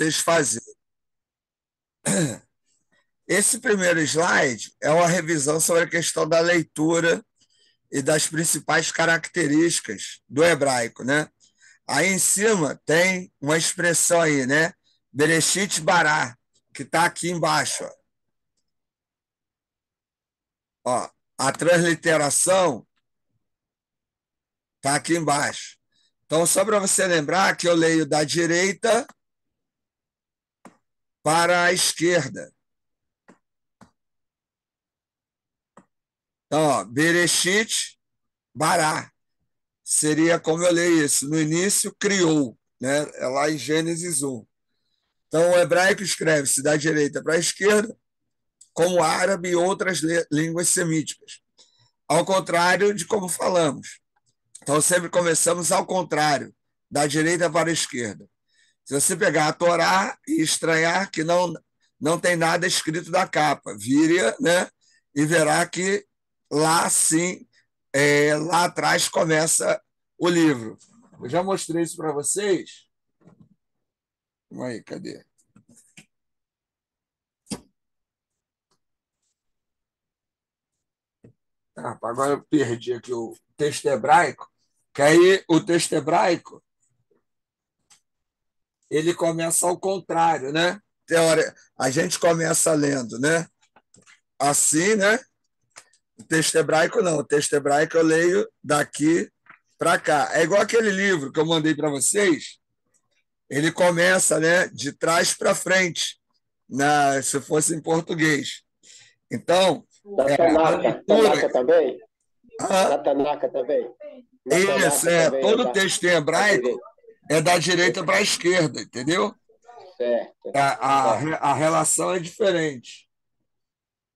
vocês fazerem. Esse primeiro slide é uma revisão sobre a questão da leitura e das principais características do hebraico, né? Aí em cima tem uma expressão aí, né? Bereshit bará, que está aqui embaixo. Ó, a transliteração está aqui embaixo. Então, só para você lembrar que eu leio da direita para a esquerda. Então, ó, Bereshit bará. Seria como eu leio isso. No início, criou, né? É lá em Gênesis 1. Então, o hebraico escreve-se da direita para a esquerda, como o árabe e outras línguas semíticas. Ao contrário de como falamos. Então, sempre começamos ao contrário, da direita para a esquerda. Se você pegar a Torá e estranhar que não tem nada escrito da capa, vire, né? E verá que lá sim, lá atrás começa o livro. Eu já mostrei isso para vocês. Vamos aí, cadê? Agora eu perdi aqui o texto hebraico, que aí o texto hebraico ele começa ao contrário, né? A gente começa lendo, né? Assim, né? O texto hebraico não. O texto hebraico eu leio daqui para cá. É igual aquele livro que eu mandei para vocês. Ele começa, né? De trás para frente, se fosse em português. Então, Da a Tanaka, leitura. Tanaka também? Ah, Na Tanaka também? Na isso, Tanaka também é todo texto em da hebraico direita. é da direita para a esquerda, entendeu? Certo, A, certo. a, a relação é diferente.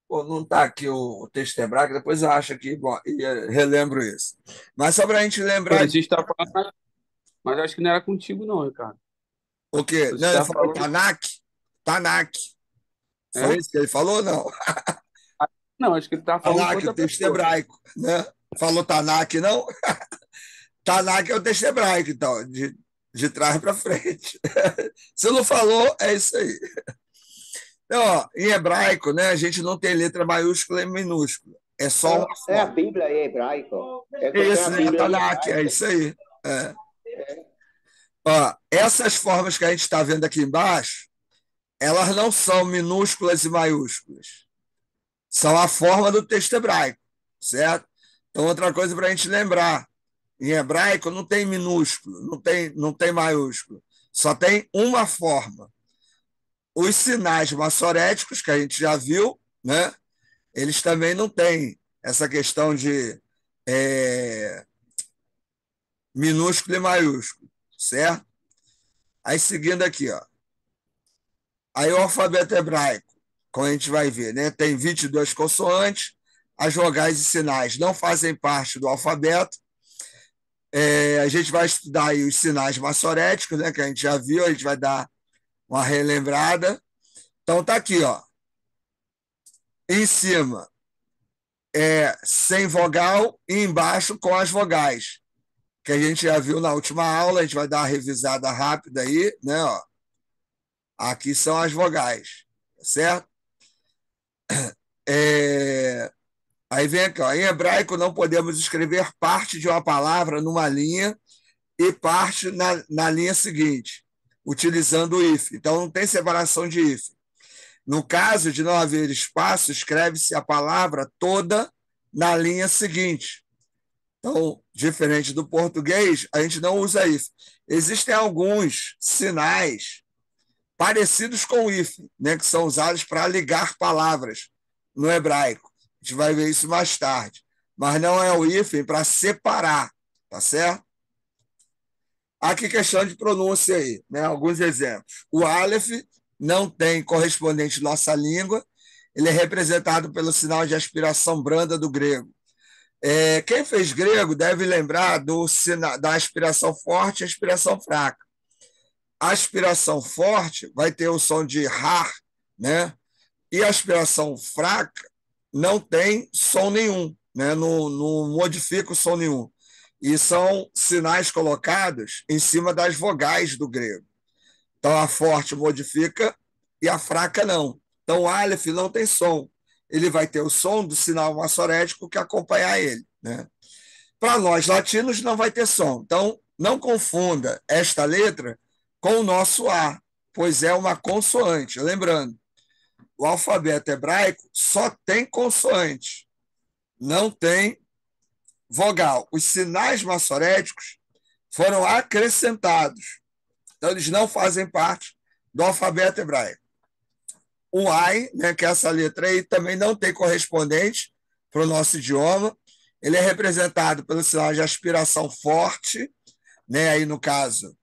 Pô, não está aqui o texto hebraico, depois eu acho aqui, bom, e relembro isso. Mas só para a gente Pô, lembrar a gente tá falando, mas acho que não era contigo, não, Ricardo. o quê? Você Não, ele tá falou falando. Tanakh? Tanakh. Foi É? isso que ele falou? Não. Não, acho que ele tá falando com Tanakh, o outra texto pessoa. hebraico, né? Falou Tanakh, não? Tanakh é o texto hebraico, então, de trás para frente. Se não falou, é isso aí. Então, ó, em hebraico, né, a gente não tem letra maiúscula e minúscula. É só uma É a forma. Bíblia em hebraico. É que eu tenho Isso, a né? Bíblia em Tanakh, é hebraico. isso aí. É. Ó, essas formas que a gente está vendo aqui embaixo, elas não são minúsculas e maiúsculas. São a forma do texto hebraico, certo? Então, outra coisa para a gente lembrar: em hebraico não tem minúsculo, não tem maiúsculo, só tem uma forma. Os sinais maçoréticos, que a gente já viu, né? Eles também não têm essa questão de minúsculo e maiúsculo, certo? Aí, seguindo aqui, ó. Aí o alfabeto hebraico, como a gente vai ver, né? Tem 22 consoantes, as vogais e sinais não fazem parte do alfabeto. A gente vai estudar aí os sinais maçoréticos, né? Que a gente já viu, a gente vai dar uma relembrada. Então tá aqui, ó. Em cima sem vogal e embaixo com as vogais, que a gente já viu na última aula, a gente vai dar uma revisada rápida aí, né? Ó. Aqui são as vogais, certo? Aí vem aqui, ó, em hebraico não podemos escrever parte de uma palavra numa linha e parte na linha seguinte, utilizando o if. Então não tem separação de if. No caso de não haver espaço, escreve-se a palavra toda na linha seguinte. Então, diferente do português, a gente não usa if. Existem alguns sinais parecidos com o if, né, que são usados para ligar palavras no hebraico. A gente vai ver isso mais tarde. Mas não é o hífen para separar, tá certo? Aqui questão de pronúncia aí, né? Alguns exemplos. O Aleph não tem correspondente em nossa língua, ele é representado pelo sinal de aspiração branda do grego. Quem fez grego deve lembrar da aspiração forte e aspiração fraca. A aspiração forte vai ter o som de har, né? E a aspiração fraca não tem som nenhum, né? Não modifica o som nenhum. E são sinais colocados em cima das vogais do grego. Então, a forte modifica e a fraca não. Então, o Aleph não tem som. Ele vai ter o som do sinal maçorético que acompanhar ele, né? Para nós latinos, não vai ter som. Então, não confunda esta letra com o nosso A, pois é uma consoante. Lembrando, o alfabeto hebraico só tem consoante, não tem vogal. Os sinais maçoréticos foram acrescentados. Então, eles não fazem parte do alfabeto hebraico. O AI, né, que é essa letra aí, também não tem correspondente para o nosso idioma. Ele é representado pelo sinal de aspiração forte, né, aí no caso,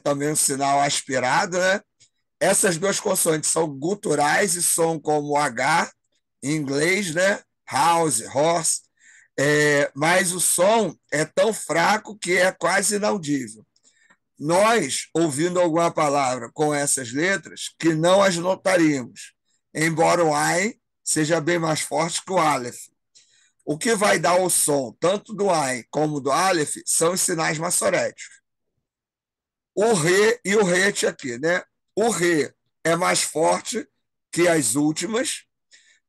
também um sinal aspirado, né? Essas duas consoantes são guturais e soam como H em inglês, né? House, horse, mas o som é tão fraco que é quase inaudível. Nós, ouvindo alguma palavra com essas letras, que não as notaríamos, embora o Ain seja bem mais forte que o Aleph. O que vai dar o som, tanto do Ain como do Aleph, são os sinais maçoréticos. O Re e o Het aqui, né? O Re é mais forte que as últimas,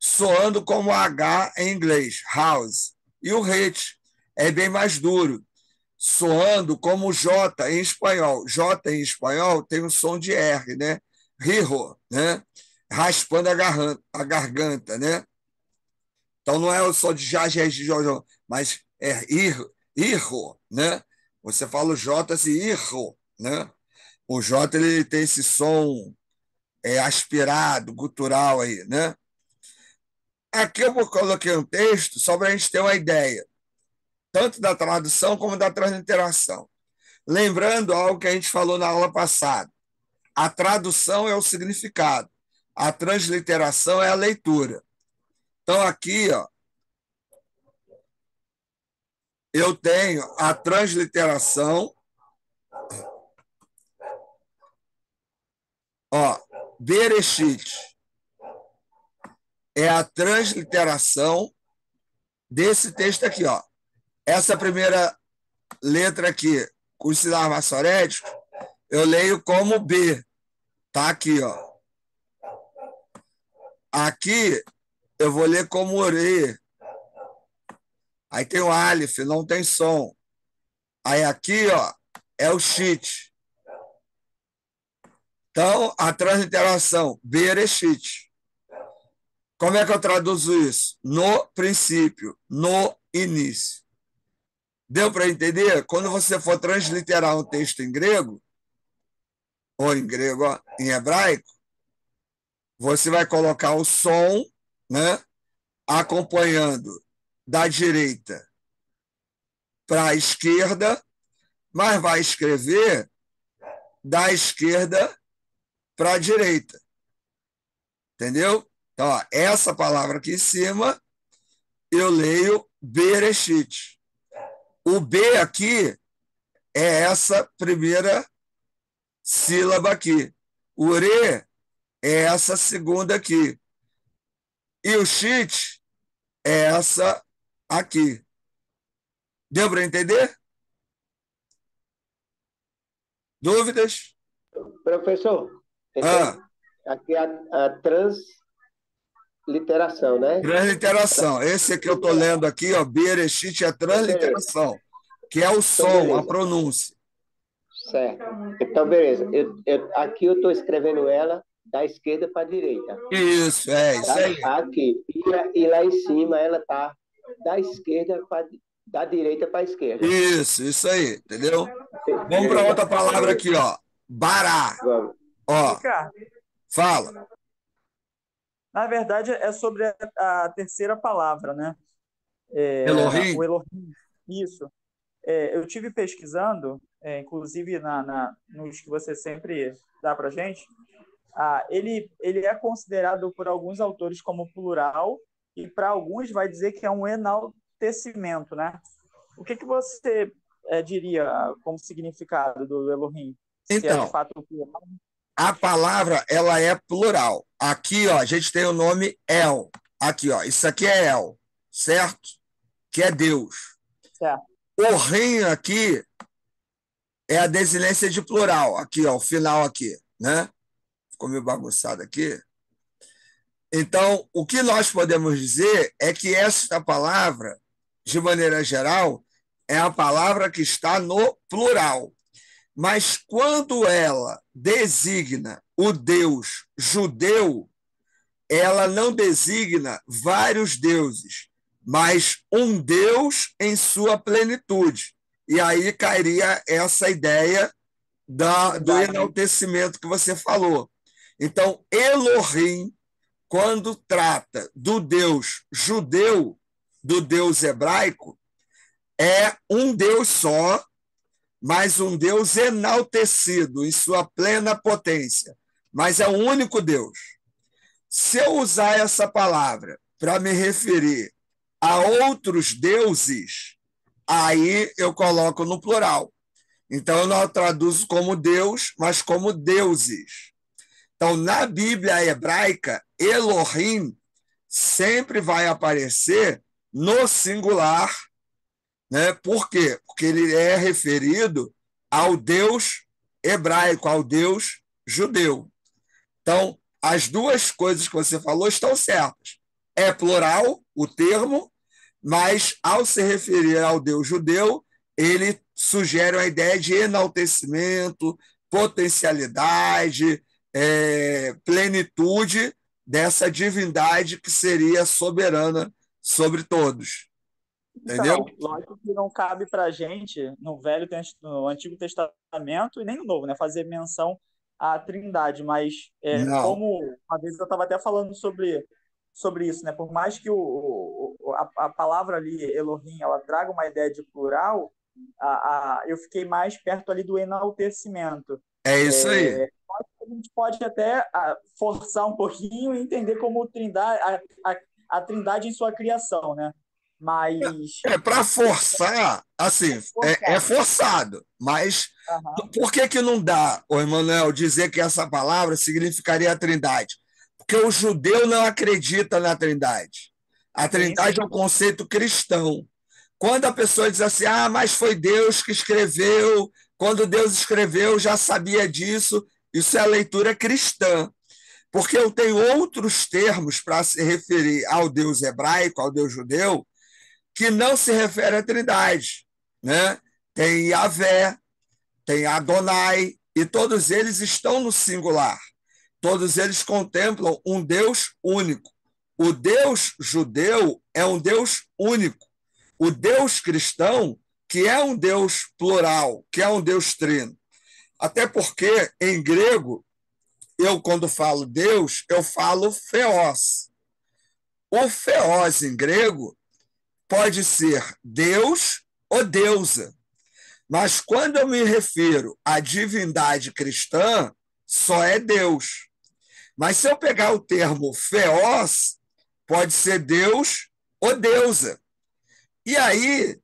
soando como H em inglês, house. E o Het é bem mais duro, soando como J em espanhol. J em espanhol tem um som de R, né? Rijo, né? Raspando a garganta, né? Então não é o som de jajé de Jojo, mas é irro, né? Você fala o J assim, irro, né? O J ele tem esse som aspirado, gutural aí, né? Aqui eu coloquei um texto só para a gente ter uma ideia, tanto da tradução como da transliteração. Lembrando algo que a gente falou na aula passada. A tradução é o significado, a transliteração é a leitura. Então, aqui, ó, eu tenho a transliteração, ó, Bereshit é a transliteração desse texto aqui, ó. Essa primeira letra aqui, com os sinais maçoréticos, eu leio como B. Tá aqui, ó. Aqui eu vou ler como Ore. Aí tem o Aleph, não tem som. Aí aqui, ó, é o Shit. Então, a transliteração, Bereshit. Como é que eu traduzo isso? No princípio, no início. Deu para entender? Quando você for transliterar um texto em grego, ou em grego, ó, em hebraico, você vai colocar o som, né, acompanhando da direita para a esquerda, mas vai escrever da esquerda para a direita. Entendeu? Então, ó, essa palavra aqui em cima, eu leio Bereshit. O B aqui é essa primeira sílaba aqui. O Re é essa segunda aqui. E o Shit é essa aqui. Deu para entender? Dúvidas? Professor, Ah, então, aqui é a transliteração, né? transliteração. Esse aqui eu estou lendo aqui, ó, Bereshit é Então, beleza. transliteração, que é o Então, som, a beleza. pronúncia. Certo. Então, beleza. Aqui eu estou escrevendo ela da esquerda para a direita. Isso, é isso aí. Aqui. E lá em cima ela tá da esquerda da direita para a esquerda. Isso aí, entendeu? Vamos para Beleza. outra palavra aqui, ó. Bará. Vamos. Ó, Ricardo, fala. na verdade é sobre a terceira palavra, né? O Elohim? Elohim. Isso. Eu tive pesquisando, inclusive nos que você sempre dá para gente, ele é considerado por alguns autores como plural e para alguns vai dizer que é um enaltecimento, né? O que você diria como significado do Elohim? Se é de Então, fato plural? a palavra, ela é plural. Aqui, ó, a gente tem o nome El. Aqui, ó, isso aqui é El, certo? Que é Deus. Certo. O Rim aqui é a desinência de plural, aqui, ó, o final aqui, né? Ficou meio bagunçado aqui. Então, o que nós podemos dizer é que esta palavra, de maneira geral, é a palavra que está no plural. Mas quando ela designa o Deus judeu, ela não designa vários deuses, mas um Deus em sua plenitude. E aí cairia essa ideia do enaltecimento que você falou. Então, Elohim, quando trata do Deus judeu, do Deus hebraico, é um Deus só, mas um Deus enaltecido em sua plena potência. Mas é o único Deus. Se eu usar essa palavra para me referir a outros deuses, aí eu coloco no plural. Então, eu não traduzo como Deus, mas como deuses. Então, na Bíblia hebraica, Elohim sempre vai aparecer no singular, né? Por quê? Porque ele é referido ao Deus hebraico, ao Deus judeu. Então, as duas coisas que você falou estão certas. É plural o termo, mas ao se referir ao Deus judeu, ele sugere a ideia de enaltecimento, potencialidade, plenitude dessa divindade que seria soberana sobre todos. Entendeu? Então, lógico que não cabe para a gente, no Antigo Testamento e nem no Novo, né, fazer menção à Trindade, mas como uma vez eu estava até falando sobre isso, né, por mais que a palavra ali, Elohim, ela traga uma ideia de plural, eu fiquei mais perto ali do enaltecimento. É isso aí. A gente pode até forçar um pouquinho e entender como Trindade, a Trindade em sua criação, né? Mas para forçar, assim, é forçado, mas por que não dá, ô Emanuel, dizer que essa palavra significaria a Trindade? Porque o judeu não acredita na Trindade. A Trindade é um conceito cristão. Quando a pessoa diz assim, mas foi Deus que escreveu, quando Deus escreveu, já sabia disso, isso é a leitura cristã. Porque eu tenho outros termos para se referir ao Deus hebraico, ao Deus judeu, que não se refere à Trindade, né? Tem Yahvé, tem Adonai, e todos eles estão no singular. Todos eles contemplam um Deus único. O Deus judeu é um Deus único. O Deus cristão, que é um Deus plural, que é um Deus trino. Até porque, em grego, eu, quando falo Deus, eu falo Theos. O Theos, em grego, pode ser Deus ou deusa. Mas quando eu me refiro à divindade cristã, só é Deus. Mas se eu pegar o termo Theos, pode ser Deus ou deusa. E aí,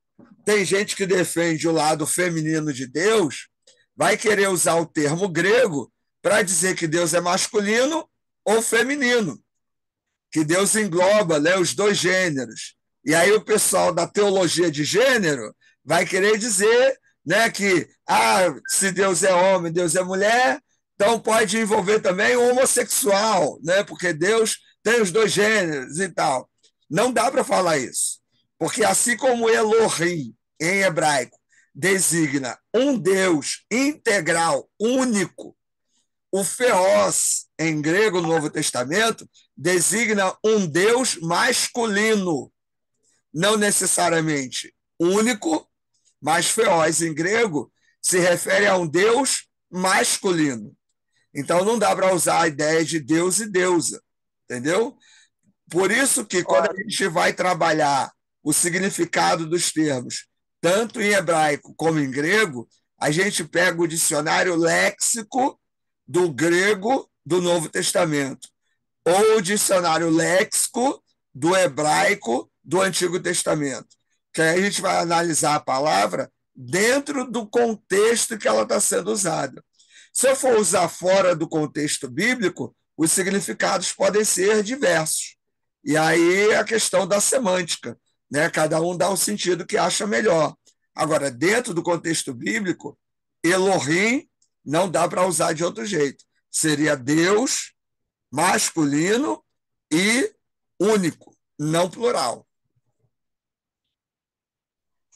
tem gente que defende o lado feminino de Deus, vai querer usar o termo grego para dizer que Deus é masculino ou feminino, que Deus engloba, né, os dois gêneros. E aí o pessoal da teologia de gênero vai querer dizer, né, que se Deus é homem, Deus é mulher, então pode envolver também o homossexual, né, porque Deus tem os dois gêneros e tal. Não dá para falar isso, porque assim como Elohim, em hebraico, designa um Deus integral, único, o Theos, em grego, no Novo Testamento, designa um Deus masculino, não necessariamente único, mas Theos, em grego, se refere a um Deus masculino. Então, não dá para usar a ideia de Deus e deusa, entendeu? Por isso que, quando a gente vai trabalhar o significado dos termos, tanto em hebraico como em grego, a gente pega o dicionário léxico do grego do Novo Testamento, ou o dicionário léxico do hebraico do Antigo Testamento, que aí a gente vai analisar a palavra dentro do contexto que ela está sendo usada. Se eu for usar fora do contexto bíblico, os significados podem ser diversos. E aí é a questão da semântica, né? Cada um dá o sentido que acha melhor. Agora, dentro do contexto bíblico, Elohim não dá para usar de outro jeito. Seria Deus masculino e único, não plural.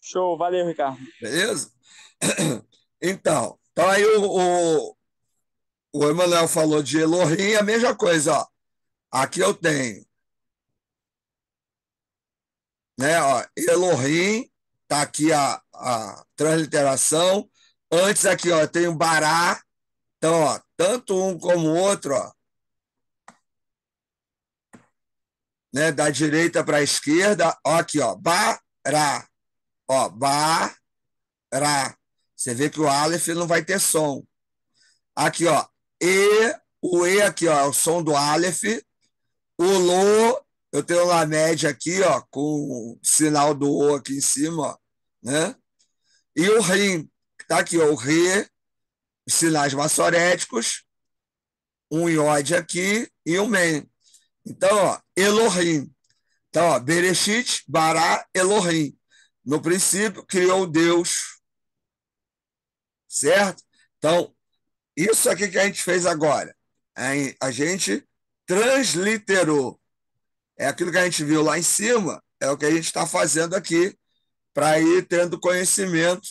Show, valeu, Ricardo. Beleza? Então aí o Emanuel falou de Elohim, a mesma coisa. Ó. Aqui eu tenho, né? Ó, Elohim, tá aqui a transliteração. Antes aqui, ó, tem o Bará. Então, ó, tanto um como o outro, ó, né, da direita para a esquerda, ó, aqui, ó, Bará. Ó, Bará. Você vê que o Aleph não vai ter som. Aqui, ó, o E aqui, ó, é o som do Aleph. O Lo, eu tenho o Lamed aqui, ó, com o sinal do O aqui em cima, ó, né? E o Rim, que tá aqui, ó, o Re, os sinais maçoréticos, um iode aqui e um Men. Então, ó, Elohim. Então, ó, Bereshit, Bará, Elohim. No princípio, criou Deus. Certo? Então, isso aqui que a gente fez agora. A gente transliterou. É aquilo que a gente viu lá em cima, é o que a gente está fazendo aqui para ir tendo conhecimento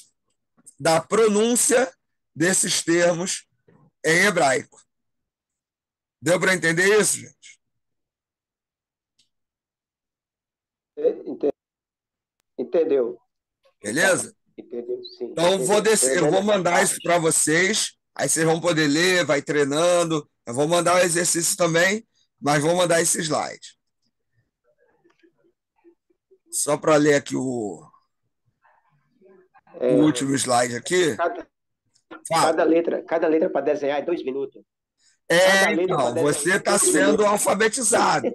da pronúncia desses termos em hebraico. Deu para entender isso, gente? Entendeu? Beleza? Entendeu, sim. Então, eu vou mandar isso para parte. vocês, aí vocês vão poder ler, vai treinando. Eu vou mandar o exercício também, mas vou mandar esse slide. Só para ler aqui o último slide aqui. Cada letra para desenhar é 2 minutos. Então, você está sendo alfabetizado.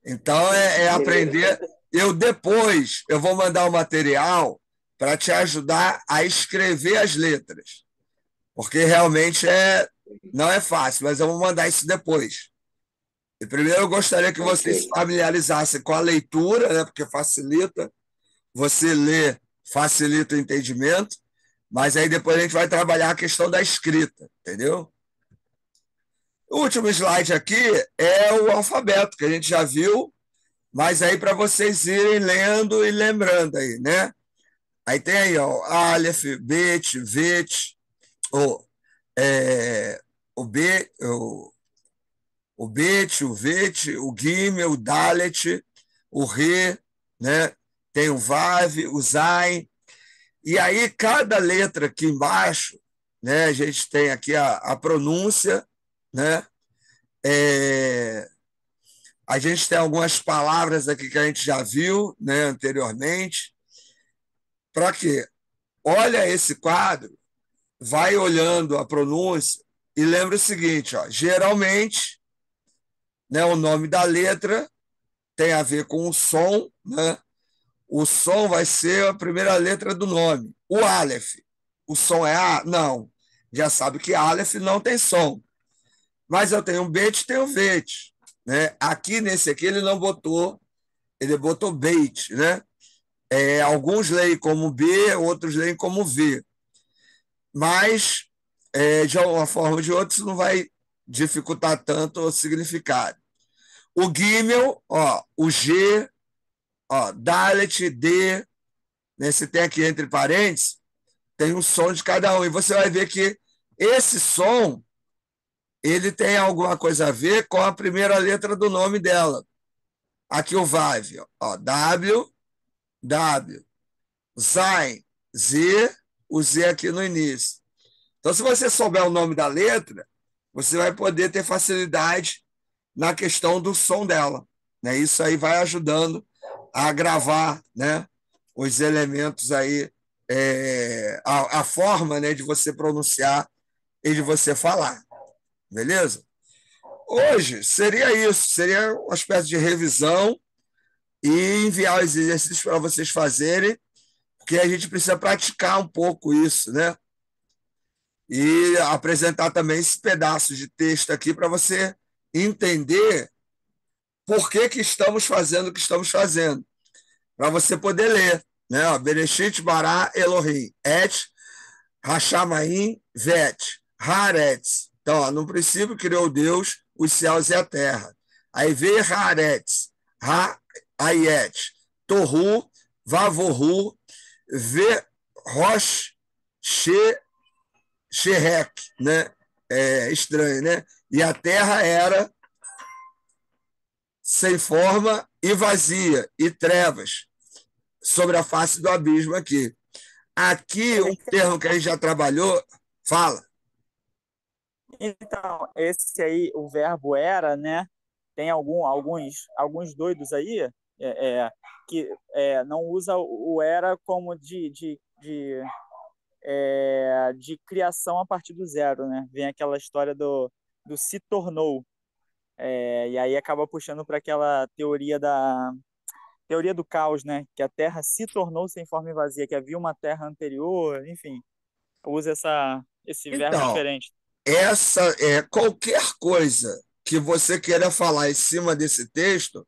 Então, é aprender. Depois, eu vou mandar o material para te ajudar a escrever as letras. Porque realmente não é fácil, mas eu vou mandar isso depois. E primeiro eu gostaria que vocês se familiarizassem com a leitura, né, porque facilita. Você lê, facilita o entendimento, mas aí depois a gente vai trabalhar a questão da escrita, entendeu? O último slide aqui é o alfabeto, que a gente já viu, mas aí para vocês irem lendo e lembrando aí, né? Aí tem aí, ó, Aleph, Bet, Vet, o B, o Bet, o Vet, o Gimel, o Dalet, o Re, né? Tem o Vav, o Zain. E aí, cada letra aqui embaixo, né? A gente tem aqui a pronúncia, né? A gente tem algumas palavras aqui que a gente já viu, né, anteriormente. Para quê? Olha esse quadro, vai olhando a pronúncia e lembra o seguinte, ó, geralmente, né, o nome da letra tem a ver com o som, né? O som vai ser a primeira letra do nome. O Aleph, o som é A? Não. Já sabe que Aleph não tem som. Mas eu tenho um Bet e tenho um Vet. Né? Aqui, nesse aqui, ele não botou, ele botou Beit. Né? Alguns leem como B, outros leem como V. Mas, de uma forma ou de outra, isso não vai dificultar tanto o significado. O Gimel, ó, o G, ó, Dalet, D, né? Se tem aqui entre parênteses, tem um som de cada um. E você vai ver que esse som ele tem alguma coisa a ver com a primeira letra do nome dela. Aqui o Vav, ó, W, W, Zain, Z, o Z aqui no início. Então, se você souber o nome da letra, você vai poder ter facilidade na questão do som dela. Né? Isso aí vai ajudando a gravar, né, os elementos aí, a forma, né, de você pronunciar e de você falar. Beleza? Hoje seria isso, seria uma espécie de revisão e enviar os exercícios para vocês fazerem, porque a gente precisa praticar um pouco isso, né? E apresentar também esses pedaços de texto aqui para você entender por que estamos fazendo o que estamos fazendo, para você poder ler, né? Bereshit bara Elohim, et Hashamaim, Vet, Haaretz. Então, ó, no princípio criou Deus os céus e a terra. Aí veio Haaretz, Ha-Ayet, Tohu, Vavorhu, Ve, Rosh, She, Sherek, né? É estranho, né? E a terra era sem forma e vazia, e trevas sobre a face do abismo aqui. Aqui, um termo que a gente já trabalhou, fala. Então, esse aí, o verbo era, né? Tem alguns doidos aí que não usa o era como de criação a partir do zero, né? Vem aquela história do se tornou. E aí acaba puxando para aquela teoria do caos, né? Que a Terra se tornou sem forma e vazia, que havia uma Terra anterior, enfim, usa esse verbo Então, diferente. essa é qualquer coisa que você queira falar em cima desse texto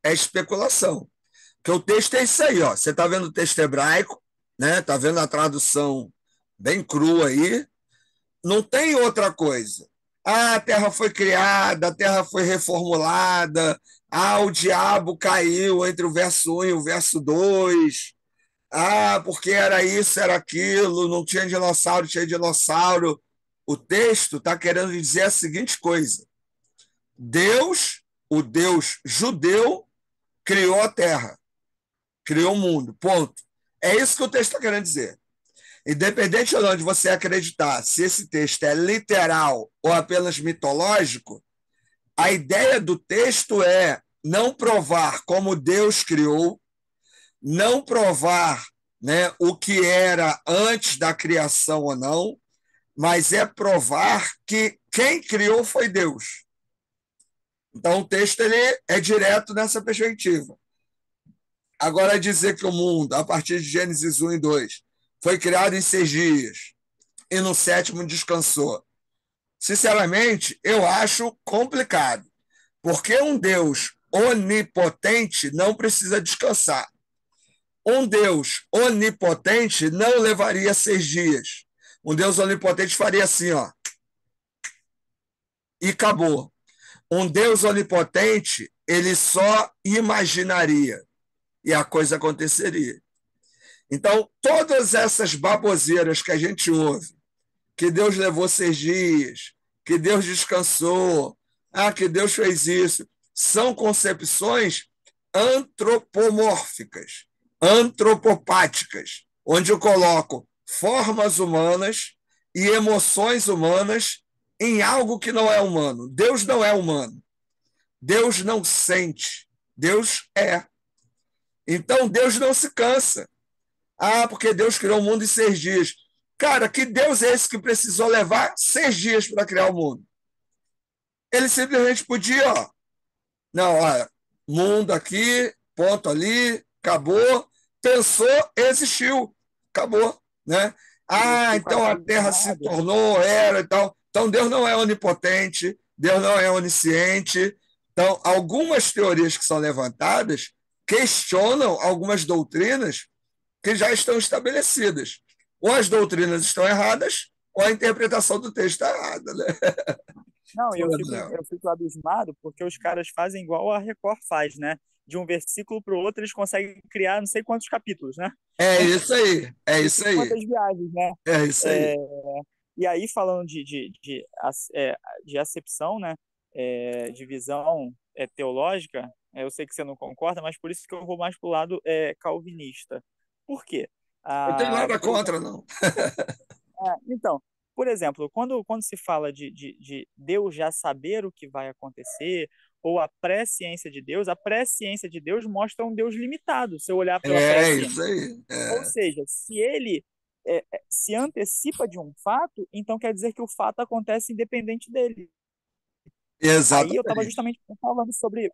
é especulação. Porque o texto é isso aí, ó. Você está vendo o texto hebraico, né? Está vendo a tradução bem crua aí. Não tem outra coisa. Ah, a terra foi criada, a terra foi reformulada. Ah, o diabo caiu entre o verso 1 e o verso 2. Ah, porque era isso, era aquilo, não tinha dinossauro, tinha dinossauro. O texto está querendo dizer a seguinte coisa: Deus, o Deus judeu, criou a terra, criou o mundo. Ponto. É isso que o texto está querendo dizer. Independente ou não de você acreditar se esse texto é literal ou apenas mitológico, a ideia do texto é não provar como Deus criou, não provar, né, o que era antes da criação ou não, mas é provar que quem criou foi Deus. Então o texto ele é direto nessa perspectiva. Agora, dizer que o mundo, a partir de Gênesis 1 e 2, foi criado em 6 dias e no sétimo descansou. Sinceramente, eu acho complicado, porque um Deus onipotente não precisa descansar. Um Deus onipotente não levaria 6 dias. Um Deus onipotente faria assim, ó, e acabou. Um Deus onipotente, ele só imaginaria e a coisa aconteceria. Então, todas essas baboseiras que a gente ouve, que Deus levou 6 dias, que Deus descansou, que Deus fez isso, são concepções antropomórficas, antropopáticas, onde eu coloco formas humanas e emoções humanas em algo que não é humano. Deus não é humano. Deus não sente. Deus é. Então, Deus não se cansa. Porque Deus criou o mundo em 6 dias. Cara, que Deus é esse que precisou levar 6 dias para criar o mundo? Ele simplesmente podia, ó, não, olha, mundo aqui, ponto ali, acabou, pensou, existiu, acabou, né? Então a Terra se tornou, era e tal. Então Deus não é onipotente, Deus não é onisciente. Então, algumas teorias que são levantadas questionam algumas doutrinas que já estão estabelecidas. Ou as doutrinas estão erradas, ou a interpretação do texto está errada. Né? Não, eu fico abismado porque os caras fazem igual a Record faz, né? De um versículo para o outro, eles conseguem criar não sei quantos capítulos, né? É isso aí, é Não isso sei aí, quantas viagens, né? é isso É, aí. e aí, falando de acepção, né? De visão teológica, eu sei que você não concorda, mas por isso que eu vou mais para o lado calvinista. Por quê? Não tem nada Por exemplo, contra, não. então, por exemplo, quando se fala de Deus já saber o que vai acontecer, ou a presciência de Deus, a presciência de Deus mostra um Deus limitado, se eu olhar pela É presciência. isso aí. Ou seja, se ele se antecipa de um fato, então quer dizer que o fato acontece independente dele. Aí eu estava Exatamente. justamente falando sobre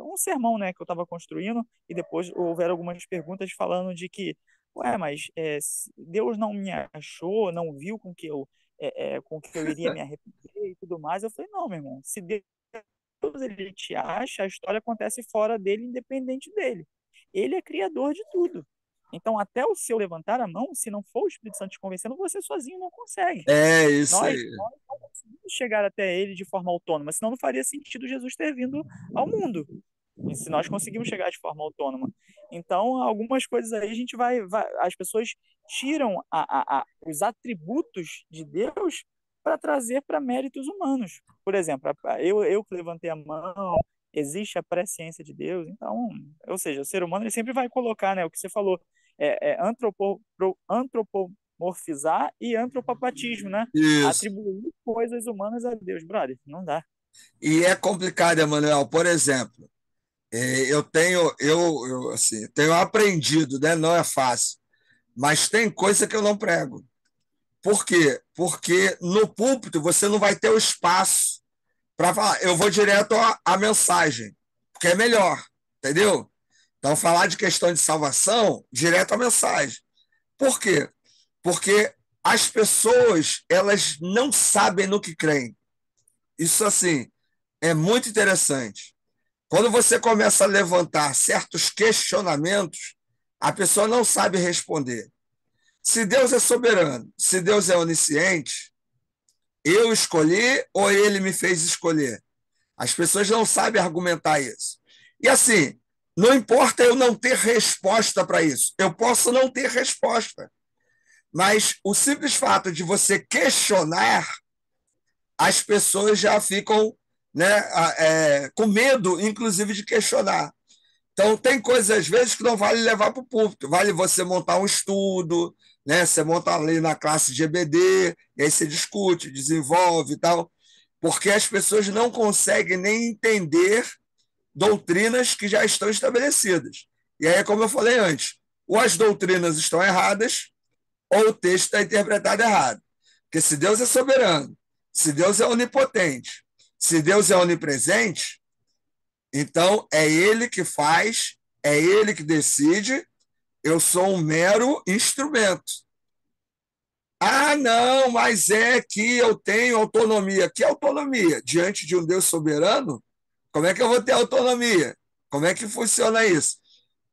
um sermão, né, que eu estava construindo, e depois houveram algumas perguntas falando de que, ué, mas Deus não me achou, não viu com que eu iria me arrepender e tudo mais. Eu falei, não, meu irmão, se Deus ele te acha, a história acontece fora dele, independente dele. Ele é criador de tudo. Então, até o seu levantar a mão, se não for o Espírito Santo te convencendo, você sozinho não consegue. É isso Nós aí. não conseguimos chegar até ele de forma autônoma, senão não faria sentido Jesus ter vindo ao mundo. E se nós conseguimos chegar de forma autônoma. Então, algumas coisas aí a gente as pessoas tiram os atributos de Deus para trazer para méritos humanos. Por exemplo, eu que levantei a mão, existe a presciência de Deus, então, ou seja, o ser humano ele sempre vai colocar, né, o que você falou, antropomorfizar e antropopatismo, né? Isso. Atribuir coisas humanas a Deus, brother, não dá. E é complicado, Emanuel. Por exemplo, assim, tenho aprendido, né? Não é fácil, mas tem coisa que eu não prego. Por quê? Porque no púlpito você não vai ter o espaço para falar. Eu vou direto à mensagem, porque é melhor, entendeu? Então, falar de questão de salvação, direto à mensagem. Por quê? Porque as pessoas, elas não sabem no que creem. Isso, assim, é muito interessante. Quando você começa a levantar certos questionamentos, a pessoa não sabe responder. Se Deus é soberano, se Deus é onisciente, eu escolhi ou ele me fez escolher? As pessoas não sabem argumentar isso. E assim, não importa eu não ter resposta para isso. Eu posso não ter resposta. Mas o simples fato de você questionar, as pessoas já ficam, né, com medo, inclusive, de questionar. Então, tem coisas, às vezes, que não vale levar para o púlpito. Vale você montar um estudo, né? Você monta ali na classe de EBD, e aí você discute, desenvolve e tal, porque as pessoas não conseguem nem entender doutrinas que já estão estabelecidas. E aí, como eu falei antes, ou as doutrinas estão erradas, ou o texto está interpretado errado. Porque se Deus é soberano, se Deus é onipotente, se Deus é onipresente, então é ele que faz, é ele que decide, eu sou um mero instrumento. Ah, não, mas é que eu tenho autonomia. Que autonomia? Diante de um Deus soberano? Como é que eu vou ter autonomia? Como é que funciona isso?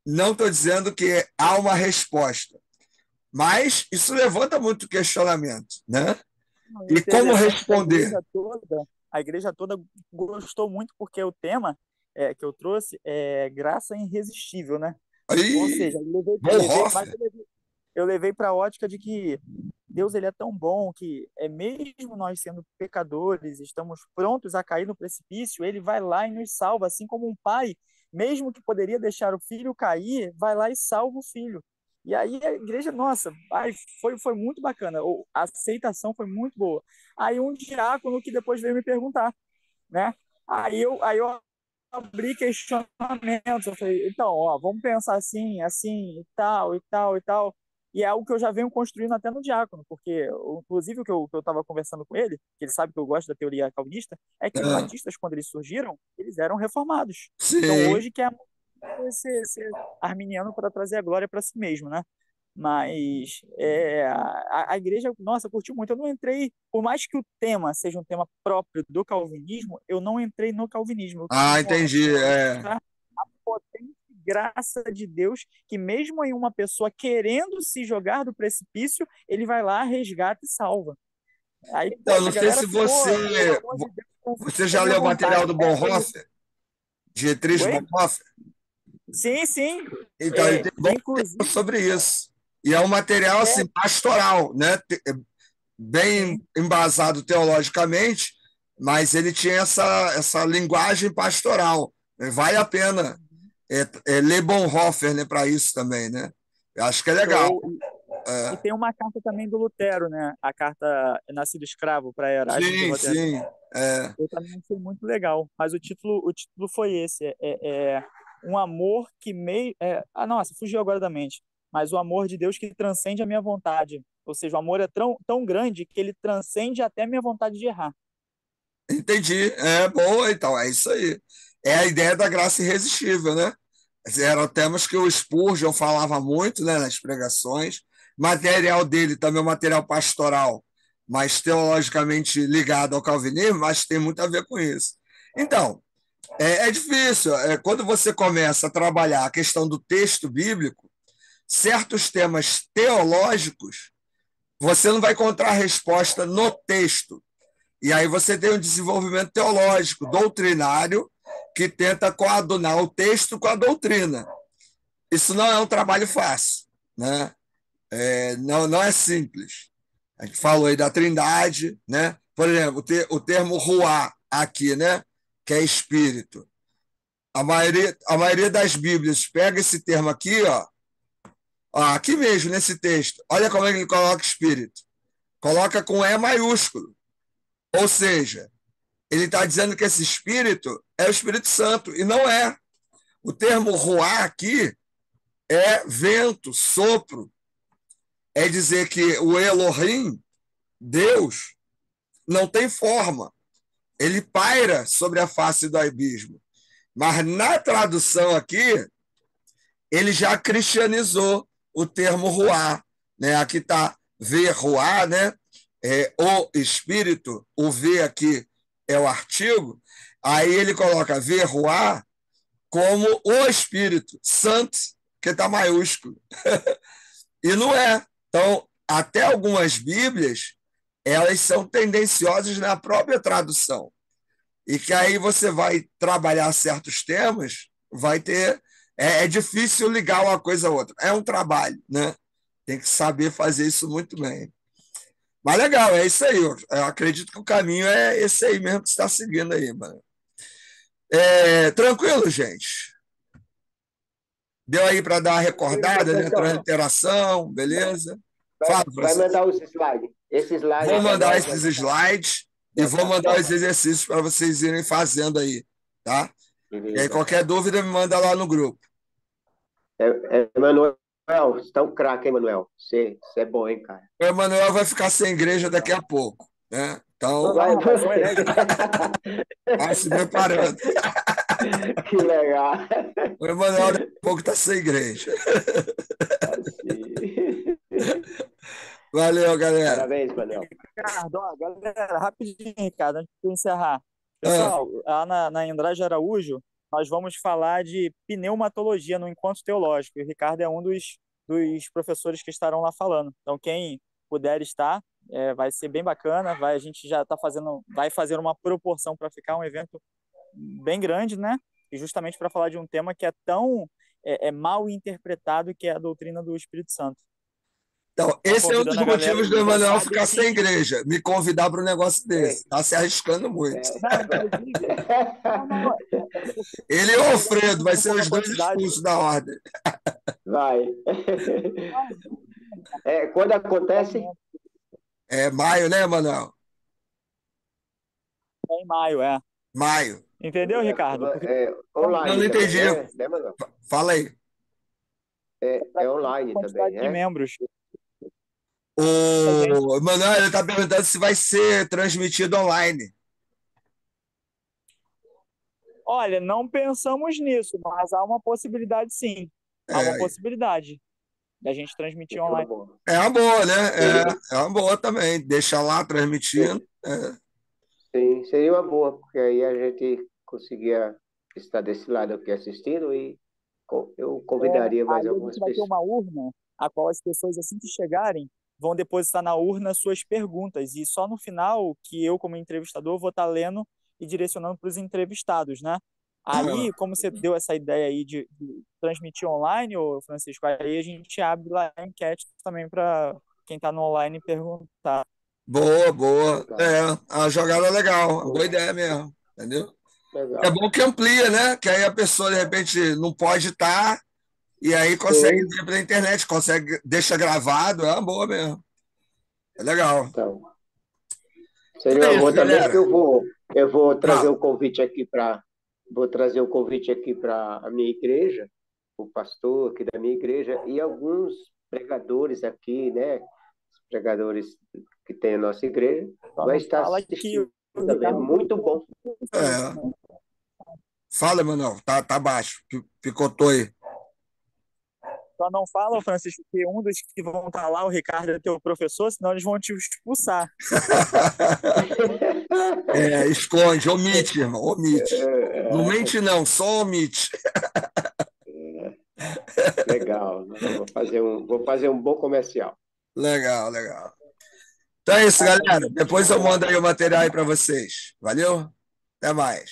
Não estou dizendo que há uma resposta, mas isso levanta muito questionamento, né? O E como interessante é que responder? a igreja toda gostou muito porque o tema que eu trouxe é graça irresistível, né? Ou Aí, seja, mas Bonhoeffer, eu levei para a ótica de que Deus ele é tão bom que mesmo nós sendo pecadores, estamos prontos a cair no precipício, ele vai lá e nos salva, assim como um pai, mesmo que poderia deixar o filho cair, vai lá e salva o filho. E aí a igreja, nossa, foi muito bacana, a aceitação foi muito boa. Aí um diácono que depois veio me perguntar, né? Aí eu abri questionamentos. Eu falei, então, ó, vamos pensar assim, assim, e tal, e tal, e tal. E é algo que eu já venho construindo até no diácono, porque, inclusive, o que eu estava conversando com ele, que ele sabe que eu gosto da teoria calvinista, é que os batistas, quando eles surgiram, eles eram reformados. Então, sim. hoje, que é ser arminiano para trazer a glória para si mesmo, né? Mas a igreja, nossa, curtiu muito. Eu não entrei, por mais que o tema seja um tema próprio do calvinismo, eu não entrei no calvinismo. Eu quis Ah, entendi. mostrar a potente graça de Deus, que mesmo em uma pessoa querendo se jogar do precipício, ele vai lá, resgata e salva. Aí, Então, poxa, não a sei galera se ficou, pelo amor de Deus, você conquista já minha leu o material vontade. do Bonhoeffer, Dietrich Oi? Bonhoeffer. Sim, sim. Então, ele tem bom material Inclusive, sobre isso. E é um material assim, pastoral, né? Bem sim. embasado teologicamente, mas ele tinha essa linguagem pastoral. Vale a pena ler Bonhoeffer, né, para isso também, né? Eu acho que é legal. Show. E tem uma carta também do Lutero, né? A carta Nascido Escravo para Erasmo de Sim, Roterdã. sim. É. Eu também achei muito legal. Mas o título foi esse: um amor que meio. Nossa, fugiu agora da mente. Mas o amor de Deus que transcende a minha vontade. Ou seja, o amor é tão grande que ele transcende até a minha vontade de errar. Entendi. É boa, então, é isso aí. É a ideia da graça irresistível, né? Eram temas que o Spurgeon falava muito, né, nas pregações. Material dele também é um material pastoral, mas teologicamente ligado ao calvinismo, mas tem muito a ver com isso. Então, é difícil. Quando você começa a trabalhar a questão do texto bíblico, certos temas teológicos, você não vai encontrar resposta no texto. E aí você tem um desenvolvimento teológico, doutrinário, que tenta coadunar o texto com a doutrina. Isso não é um trabalho fácil, né? Não é simples. A gente falou aí da Trindade, né? Por exemplo, o termo ruá aqui, né? Que é espírito. A maioria das Bíblias pega esse termo aqui, ó, aqui mesmo, nesse texto. Olha como é que ele coloca espírito. Coloca com E maiúsculo. Ou seja, ele está dizendo que esse espírito é o Espírito Santo, e não é. O termo ruá aqui é vento, sopro. É dizer que o Elohim, Deus, não tem forma. Ele paira sobre a face do abismo. Mas na tradução aqui, ele já cristianizou o termo ruá, né? Aqui está ver ruá, né? O espírito, o ver aqui é o artigo, aí ele coloca ver ruá como o espírito santo, que está maiúsculo. E não é. Então, até algumas Bíblias, elas são tendenciosas na própria tradução. E que aí você vai trabalhar certos temas, vai ter... É difícil ligar uma coisa a outra. É um trabalho, né? Tem que saber fazer isso muito bem. Mas legal, é isso aí. Eu acredito que o caminho é esse aí mesmo que você está seguindo aí, mano. Tranquilo, gente? Deu aí para dar uma recordada, né? Interação, beleza? Fala, vai mandar os slides. Esses slides. Vou mandar esses slides e vou mandar os exercícios para vocês irem fazendo aí, tá? E aí, qualquer dúvida, me manda lá no grupo. Emanuel, você tá um craque, hein, Emanuel? Você é bom, hein, cara? O Emanuel vai ficar sem igreja daqui a pouco, né? Então, vai se preparando. Que legal. O Emanuel daqui a pouco está sem igreja. Assim. Valeu, galera. Parabéns, Manuel. Ricardo, galera, rapidinho, Ricardo, antes de encerrar. Pessoal, lá na Andrade Araújo, nós vamos falar de pneumatologia no encontro teológico. E o Ricardo é um dos professores que estarão lá falando. Então, quem puder estar, vai ser bem bacana. A gente já vai fazer uma proporção para ficar um evento bem grande, né? E justamente para falar de um tema que é tão mal interpretado, que é a doutrina do Espírito Santo. Então, esse é um dos motivos do Emanuel ficar sem igreja, me convidar para um negócio desse. Está se arriscando muito. Ele e o Alfredo, vai ser os dois expulsos da ordem. Vai. Quando acontece? É maio, né, Emanuel? É em maio, Maio. Entendeu, Ricardo? Online. Eu não entendi. Fala aí. É online também, de membros. O Emanuel, ele está perguntando se vai ser transmitido online. Olha, não pensamos nisso, mas há uma possibilidade, sim. Há uma possibilidade da gente transmitir online. É uma boa, né? É uma boa também. Deixa lá transmitindo. Sim, seria uma boa, porque aí a gente conseguia estar desse lado aqui assistindo e eu convidaria mais algumas pessoas. Vai ter uma urna, a qual as pessoas, assim que chegarem, vão depositar na urna suas perguntas. E só no final que eu, como entrevistador, vou estar lendo e direcionando para os entrevistados, né? Aí, como você deu essa ideia aí de transmitir online, Francisco, aí a gente abre lá a enquete também para quem está no online perguntar. Boa. A jogada legal, boa ideia mesmo, entendeu? Legal. É bom que amplia, né? Que aí a pessoa, de repente, não pode estar e aí consegue ver pela internet, deixa gravado, é uma boa mesmo. É legal. Então, seria uma boa também, porque eu vou trazer o convite aqui para a minha igreja, o pastor aqui da minha igreja e alguns pregadores aqui, né? Pregadores que tem a nossa igreja, vai estar assistindo também, muito bom. Fala, Emanuel, tá baixo, picotou aí. Só não fala, Francisco, que um dos que vão estar lá, o Ricardo, é teu professor, senão eles vão te expulsar. Esconde, omite, irmão, omite. Não mente não, só omite. Legal. Legal. Vou fazer um bom comercial. Legal, legal. Então é isso, galera. Depois eu mando aí o material aí para vocês. Valeu? Até mais.